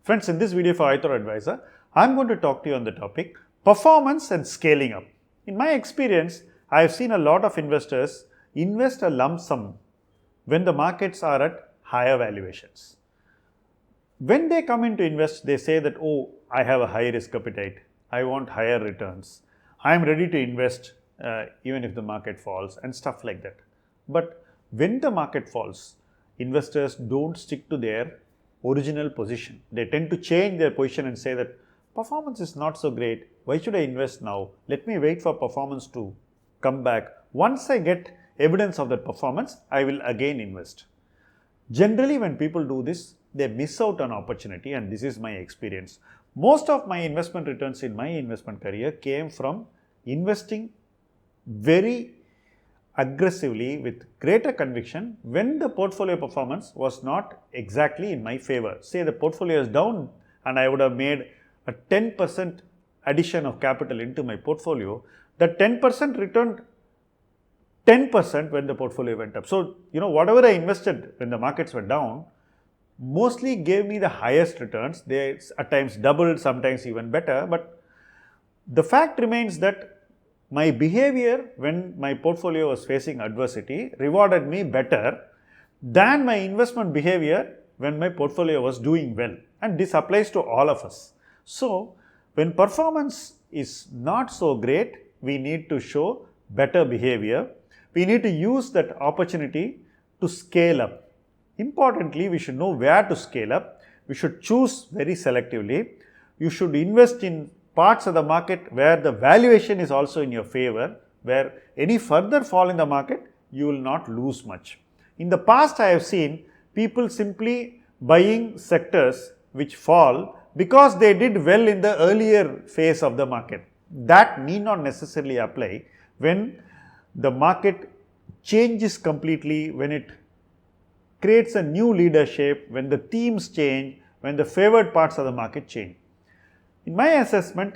Friends, in this video for iThought Advisor, I am going to talk to you on the topic performance and scaling up. In my experience, I have seen a lot of investors invest a lump sum when the markets are at higher valuations. When they come in to invest, they say that, oh, I have a high risk appetite, I want higher returns, I am ready to invest even if the market falls and stuff like that. But when the market falls, investors don't stick to their original position. They tend to change their position and say that performance is not so great, why should I invest now? Let me wait for performance to come back. Once I get evidence of that performance, I will again invest. Generally, when people do this, they miss out on opportunity, and this is my experience. Most of my investment returns in my investment career came from investing very aggressively with greater conviction when the portfolio performance was not exactly in my favor. Say the portfolio is down and I would have made a 10% addition of capital into my portfolio, the 10% returned 10% when the portfolio went up. So, whatever I invested when the markets were down mostly gave me the highest returns. They at times doubled, sometimes even better, but the fact remains that my behavior when my portfolio was facing adversity rewarded me better than my investment behavior when my portfolio was doing well. And this applies to all of us. So, when performance is not so great, we need to show better behavior. We need to use that opportunity to scale up. Importantly, we should know where to scale up. We should choose very selectively. You should invest in parts of the market where the valuation is also in your favor, where any further fall in the market, you will not lose much. In the past, I have seen people simply buying sectors which fall because they did well in the earlier phase of the market. That need not necessarily apply when the market changes completely, when it creates a new leadership, when the themes change, when the favored parts of the market change. In my assessment,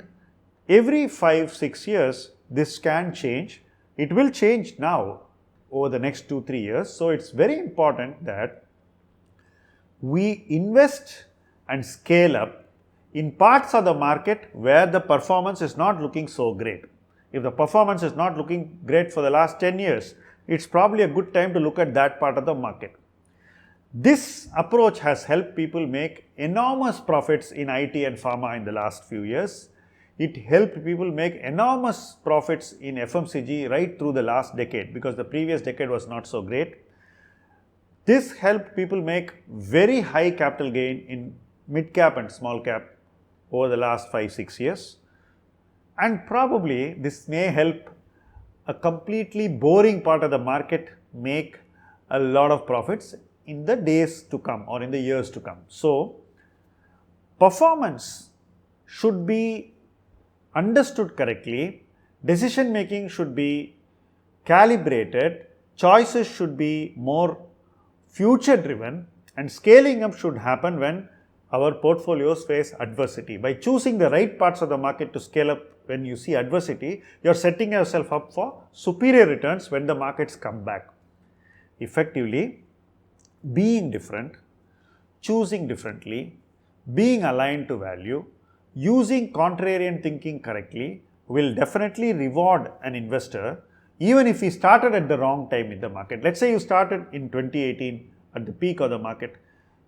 every 5-6 years, this can change. It will change now over the next 2-3 years. So, it's very important that we invest and scale up in parts of the market where the performance is not looking so great. If the performance is not looking great for the last 10 years, it's probably a good time to look at that part of the market. This approach has helped people make enormous profits in IT and pharma in the last few years. It helped people make enormous profits in FMCG right through the last decade because the previous decade was not so great. This helped people make very high capital gain in mid cap and small cap over the last 5-6 years. And probably this may help a completely boring part of the market make a lot of profits in the days to come or in the years to come. So, performance should be understood correctly, decision making should be calibrated, choices should be more future driven, and scaling up should happen when our portfolios face adversity. By choosing the right parts of the market to scale up when you see adversity, you are setting yourself up for superior returns when the markets come back. Effectively, being different, choosing differently, being aligned to value, using contrarian thinking correctly will definitely reward an investor even if he started at the wrong time in the market. Let's say you started in 2018 at the peak of the market.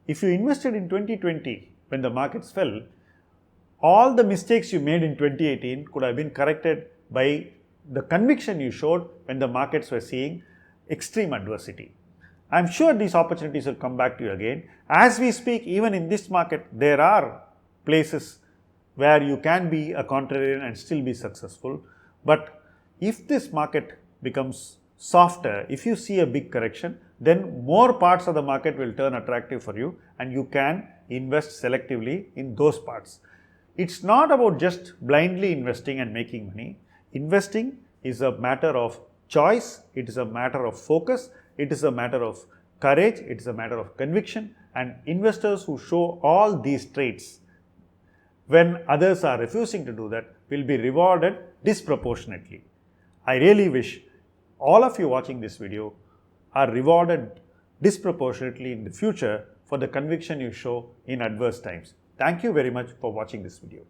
If you invested in 2020 when the markets fell, all the mistakes you made in 2018 could have been corrected by the conviction you showed when the markets were seeing extreme adversity. I am sure these opportunities will come back to you again. As we speak, even in this market, there are places where you can be a contrarian and still be successful. But if this market becomes softer, if you see a big correction, then more parts of the market will turn attractive for you and you can invest selectively in those parts. It's not about just blindly investing and making money. Investing is a matter of choice, it is a matter of focus, it is a matter of courage, it is a matter of conviction, and investors who show all these traits when others are refusing to do that will be rewarded disproportionately. I really wish all of you watching this video are rewarded disproportionately in the future for the conviction you show in adverse times. Thank you very much for watching this video.